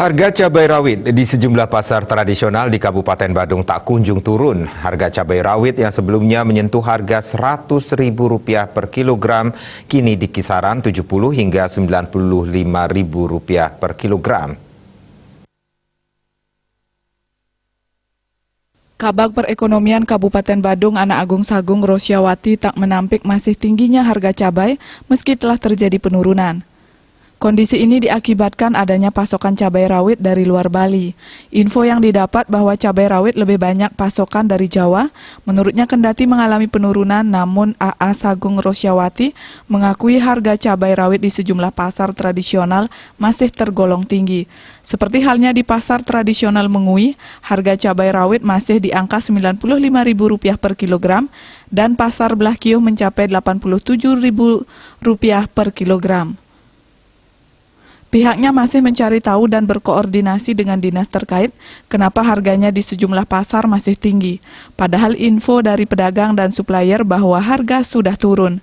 Harga cabai rawit di sejumlah pasar tradisional di Kabupaten Badung tak kunjung turun. Harga cabai rawit yang sebelumnya menyentuh harga Rp100.000 per kilogram kini di kisaran Rp70 hingga Rp95.000 per kilogram. Kabag Perekonomian Kabupaten Badung Ana Agung Sagung Rosyawati tak menampik masih tingginya harga cabai meski telah terjadi penurunan. Kondisi ini diakibatkan adanya pasokan cabai rawit dari luar Bali. Info yang didapat bahwa cabai rawit lebih banyak pasokan dari Jawa, menurutnya kendati mengalami penurunan, namun AA Sagung Rosyawati mengakui harga cabai rawit di sejumlah pasar tradisional masih tergolong tinggi. Seperti halnya di pasar tradisional Mengui, harga cabai rawit masih di angka Rp95.000 per kilogram dan pasar Blakio mencapai Rp87.000 per kilogram. Pihaknya masih mencari tahu dan berkoordinasi dengan dinas terkait kenapa harganya di sejumlah pasar masih tinggi, padahal info dari pedagang dan supplier bahwa harga sudah turun.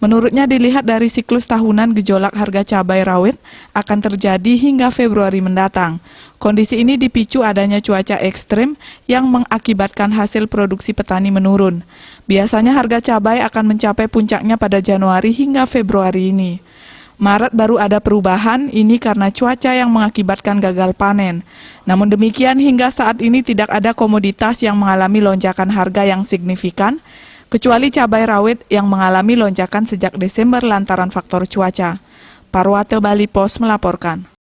Menurutnya dilihat dari siklus tahunan gejolak harga cabai rawit akan terjadi hingga Februari mendatang. Kondisi ini dipicu adanya cuaca ekstrim yang mengakibatkan hasil produksi petani menurun. Biasanya harga cabai akan mencapai puncaknya pada Januari hingga Februari ini. Maret baru ada perubahan, ini karena cuaca yang mengakibatkan gagal panen. Namun demikian hingga saat ini tidak ada komoditas yang mengalami lonjakan harga yang signifikan, kecuali cabai rawit yang mengalami lonjakan sejak Desember lantaran faktor cuaca. Parwatil Bali Pos melaporkan.